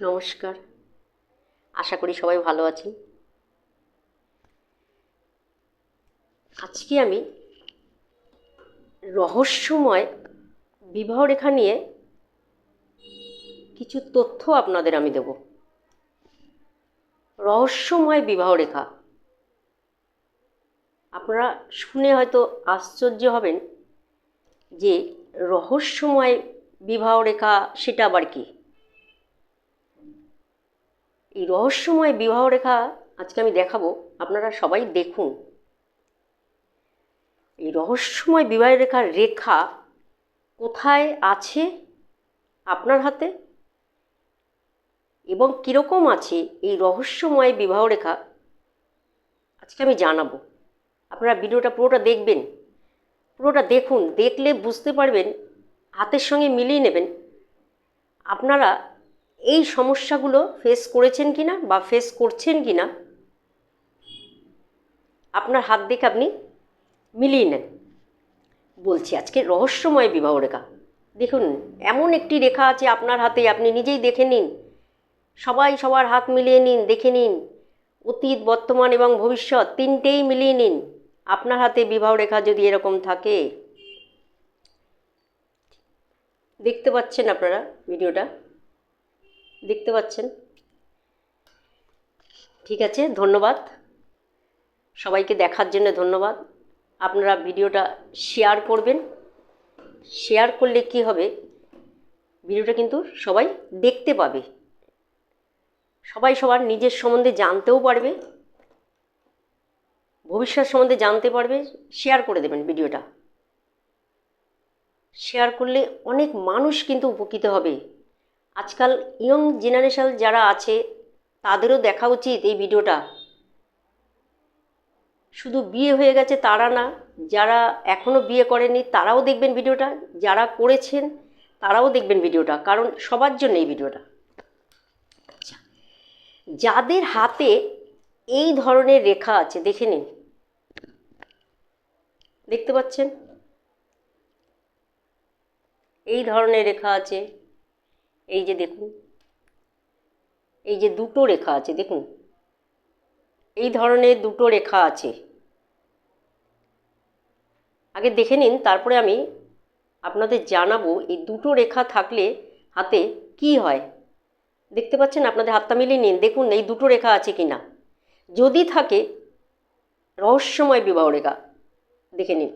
নমস্কার, আশা করি সবাই ভালো আছেন। আজকে আমি রহস্যময় বিবাহরেখা নিয়ে কিছু তথ্য আপনাদের আমি দেব। রহস্যময় বিবাহরেখা, আপনারা শুনে হয়তো আশ্চর্য হবেন যে রহস্যময় বিবাহরেখা সেটা আবার কি। এই রহস্যময় বিবাহরেখা আজকে আমি দেখাবো, আপনারা সবাই দেখুন। এই রহস্যময় বিবাহরেখার রেখা কোথায় আছে আপনার হাতে এবং কীরকম আছে এই রহস্যময় বিবাহরেখা আজকে আমি জানাবো। আপনারা ভিডিওটা পুরোটা দেখবেন, পুরোটা দেখুন, দেখলে বুঝতে পারবেন, হাতের সঙ্গে মিলিয়ে নেবেন আপনারা এই সমস্যাগুলো ফেস করেছেন কি না বা ফেস করছেন কি না। আপনার হাত দেখে আপনি মিলিয়ে নেন। বলছি আজকে রহস্যময় বিবাহরেখা, দেখুন এমন একটি রেখা আছে আপনার হাতে, আপনি নিজেই দেখে নিন, সবাই সবার হাত মিলিয়ে নিন, দেখে নিন, অতীত, বর্তমান এবং ভবিষ্যৎ তিনটেই মিলিয়ে নিন। আপনার হাতে বিবাহরেখা যদি এরকম থাকে, দেখতে পাচ্ছেন আপনারা, ভিডিওটা দেখতে পাচ্ছেন? ঠিক আছে, ধন্যবাদ সবাইকে দেখার জন্য, ধন্যবাদ। আপনারা ভিডিওটা শেয়ার করবেন, শেয়ার করলে কি হবে, ভিডিওটা কিন্তু সবাই দেখতে পাবে, সবাই সবার নিজের সম্বন্ধে জানতেও পারবে, ভবিষ্যৎ সম্বন্ধে জানতে পারবে। শেয়ার করে দেবেন ভিডিওটা, শেয়ার করলে অনেক মানুষ কিন্তু উপকৃত হবে। আজকাল ইয়ং জেনারেশন যারা আছে তাদেরও দেখা উচিত এই ভিডিওটা। শুধু বিয়ে হয়ে গেছে তারা না, যারা এখনও বিয়ে করেনি তারাও দেখবেন ভিডিওটা, যারা করেছেন তারাও দেখবেন ভিডিওটা, কারণ সবার জন্য এই ভিডিওটা। আচ্ছা, যাদের হাতে এই ধরনের রেখা আছে দেখে নিন, দেখতে পাচ্ছেন এই ধরনের রেখা আছে, এই যে দেখুন, এই যে দুটো রেখা আছে দেখুন, এই ধরনের দুটো রেখা আছে। আগে দেখে নিন, তারপরে আমি আপনাদের জানাবো এই দুটো রেখা থাকলে হাতে কি হয়। দেখতে পাচ্ছেন, আপনাদের হাতটা মিলিয়ে নিন, দেখুন এই দুটো রেখা আছে কি না। যদি থাকে রহস্যময় বিবাহরেখা, দেখে নিন।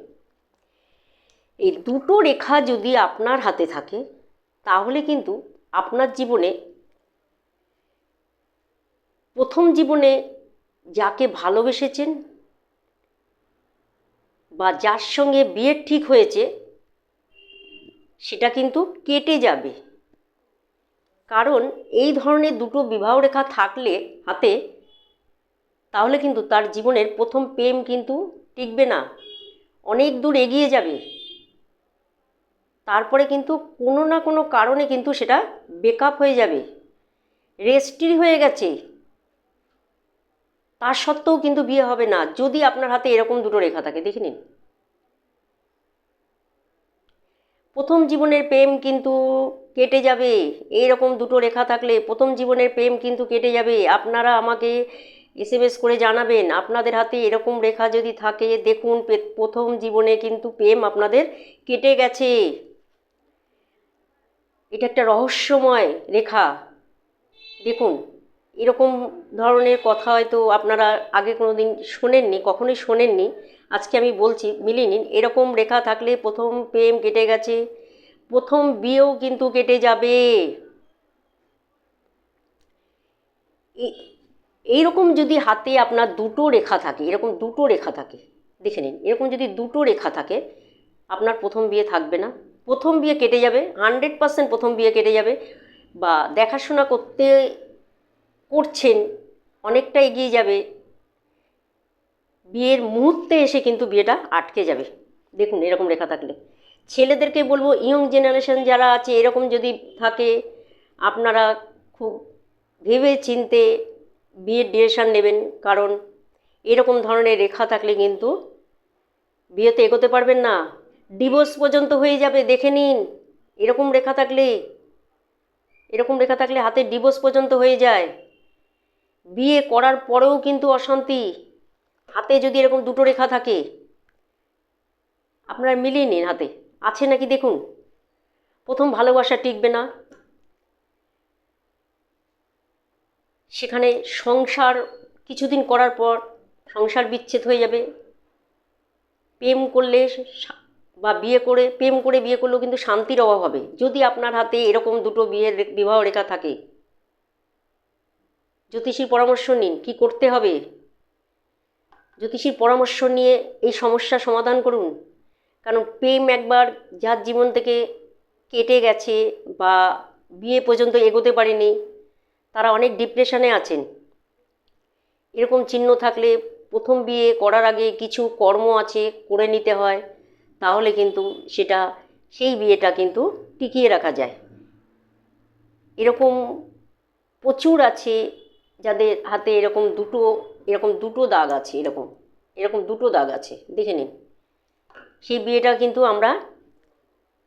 এই দুটো রেখা যদি আপনার হাতে থাকে তাহলে কিন্তু আপনার জীবনে, প্রথম জীবনে যাকে ভালোবেসেছেন বা যার সঙ্গে বিয়ে ঠিক হয়েছে সেটা কিন্তু কেটে যাবে। কারণ এই ধরনের দুটো বিবাহরেখা থাকলে হাতে, তাহলে কিন্তু তার জীবনের প্রথম প্রেম কিন্তু টিকবে না, অনেক দূর এগিয়ে যাবে, তারপরে কিন্তু কোনো না কোনো কারণে কিন্তু সেটা ব্রেকআপ হয়ে যাবে, রেজিস্ট্রি হয়ে গেছে, তার সত্ত্বেও কিন্তু বিয়ে হবে না যদি আপনার হাতে এরকম দুটো রেখা থাকে। দেখে নিন, প্রথম জীবনের প্রেম কিন্তু কেটে যাবে। এইরকম দুটো রেখা থাকলে প্রথম জীবনের প্রেম কিন্তু কেটে যাবে। আপনারা আমাকে এসএমএস করে জানাবেন আপনাদের হাতে এরকম রেখা যদি থাকে, দেখুন প্রথম জীবনে কিন্তু প্রেম আপনাদের কেটে গেছে। এটা একটা রহস্যময় রেখা। দেখুন, এরকম ধরনের কথা হয়তো আপনারা আগে কোনো দিন শোনেননি, কখনোই শোনেননি, আজকে আমি বলছি, মিলিয়ে নিন। এরকম রেখা থাকলে প্রথম প্রেম কেটে গেছে, প্রথম বিয়েও কিন্তু কেটে যাবে। এইরকম যদি হাতে আপনার দুটো রেখা থাকে, এরকম দুটো রেখা থাকে, দেখে নিন, এরকম যদি দুটো রেখা থাকে আপনার প্রথম বিয়ে থাকবে না, প্রথম বিয়ে কেটে যাবে, 100% প্রথম বিয়ে কেটে যাবে। বা দেখাশোনা করছেন, অনেকটা এগিয়ে যাবে, বিয়ের মুহূর্তে এসে কিন্তু বিয়েটা আটকে যাবে। দেখুন এরকম রেখা থাকলে। ছেলেদেরকে বলবো, ইয়ং জেনারেশন যারা আছে এরকম যদি থাকে, আপনারা খুব ভেবে চিনতে বিয়ের ডিসিশন নেবেন, কারণ এরকম ধরনের রেখা থাকলে কিন্তু বিয়েতে এগোতে পারবেন না, ডিভোর্স পর্যন্ত হয়ে যাবে, দেখে নিন। এরকম রেখা থাকলে হাতে ডিভোর্স পর্যন্ত হয়ে যায়। বিয়ে করার পরেও কিন্তু অশান্তি। হাতে যদি এরকম দুটো রেখা থাকে, আপনারা মিলিয়ে নিন হাতে আছে নাকি দেখুন। প্রথম ভালোবাসা টিকবে না, সেখানে সংসার কিছুদিন করার পর সংসার বিচ্ছেদ হয়ে যাবে। প্রেম করলে বা প্রেম করে বিয়ে করলেও কিন্তু শান্তির অভাব হবে। যদি আপনার হাতে এরকম দুটো বিবাহ রেখা থাকে, জ্যোতিষীর পরামর্শ নিন কি করতে হবে। জ্যোতিষীর পরামর্শ নিয়ে এই সমস্যা সমাধান করুন। কারণ প্রেম একবার যার জীবন থেকে কেটে গেছে বা বিয়ে পর্যন্ত এগোতে পারেনি, তারা অনেক ডিপ্রেশনে আছেন। এরকম চিহ্ন থাকলে প্রথম বিয়ে করার আগে কিছু কর্ম আছে করে নিতে হয়, তাহলে কিন্তু সেই বিয়েটা কিন্তু টিকিয়ে রাখা যায়। এরকম প্রচুর আছে যাদের হাতে এরকম দুটো দাগ আছে, এরকম দুটো দাগ আছে, দেখে নিন। সেই বিয়েটা কিন্তু আমরা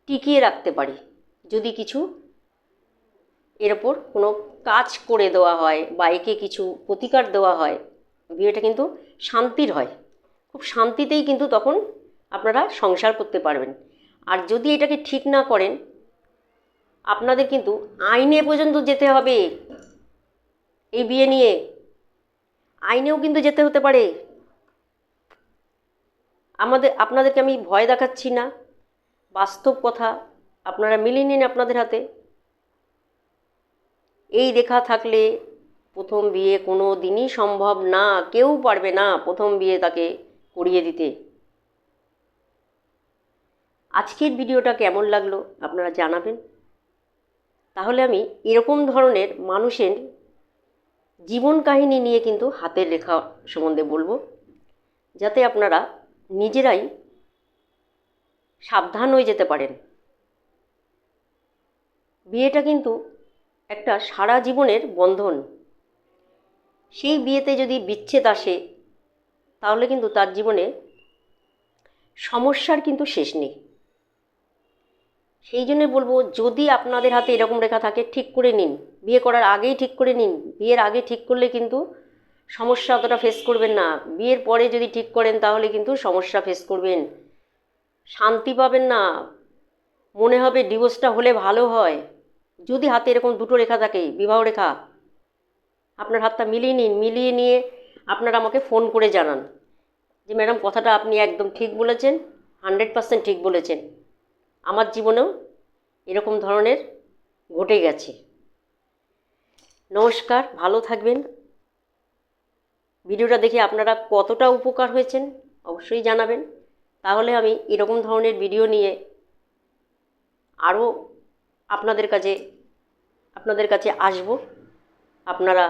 টিকিয়ে রাখতে পারি যদি কিছু এর ওপর কোনো কাজ করে দেওয়া হয় বা একে কিছু প্রতিকার দেওয়া হয়। বিয়েটা কিন্তু শান্তির হয়, খুব শান্তিতেই কিন্তু তখন আপনারা সংসার করতে পারবেন। আর যদি এটাকে ঠিক না করেন, আপনাদের কিন্তু আইনে পর্যন্ত যেতে হবে। এই বিয়ে নিয়ে আইনেও কিন্তু যেতে হতে পারে। আপনাদেরকে আমি ভয় দেখাচ্ছি না, বাস্তব কথা। আপনারা মিলিয়ে নিন আপনাদের হাতে। এই রেখা থাকলে প্রথম বিয়ে কোনো দিনই সম্ভব না, কেউ পারবে না প্রথম বিয়ে তাকে করিয়ে দিতে। আজকের ভিডিওটা কেমন লাগলো আপনারা জানাবেন। তাহলে আমি এরকম ধরনের মানুষের জীবন কাহিনী নিয়ে কিন্তু হাতের রেখা সম্বন্ধে বলবো, যাতে আপনারা নিজেরাই সাবধান হয়ে যেতে পারেন। বিয়েটা কিন্তু একটা সারা জীবনের বন্ধন। সেই বিয়েতে যদি বিচ্ছেদ আসে, তাহলে কিন্তু তার জীবনে সমস্যার কিন্তু শেষ নেই। সেই জন্যে বলবো, যদি আপনাদের হাতে এরকম রেখা থাকে, ঠিক করে নিন। বিয়ে করার আগেই ঠিক করে নিন। বিয়ের আগে ঠিক করলে কিন্তু সমস্যা অতটা ফেস করবেন না। বিয়ের পরে যদি ঠিক করেন, তাহলে কিন্তু সমস্যা ফেস করবেন, শান্তি পাবেন না, মনে হবে ডিভোর্সটা হলে ভালো হয়। যদি হাতে এরকম দুটো রেখা থাকে, বিবাহ রেখা, আপনার হাতটা মিলিয়ে নিন। মিলিয়ে নিয়ে আপনারা আমাকে ফোন করে জানান যে ম্যাডাম কথাটা আপনি একদম ঠিক বলেছেন, 100% ঠিক বলেছেন। আমার জীবনেও এরকম ধরনের ঘটে গেছে। নমস্কার, ভালো থাকবেন। ভিডিওটা দেখে আপনারা কতটা উপকার হয়েছেন অবশ্যই জানাবেন। তাহলে আমি এরকম ধরনের ভিডিও নিয়ে আরও আপনাদের কাছে আসব। আপনারা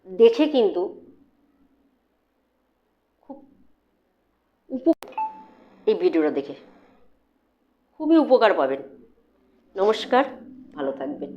দেখে কিন্তু খুব এই ভিডিওটা দেখে খুবই উপকার পাবেন। নমস্কার, ভালো থাকবেন।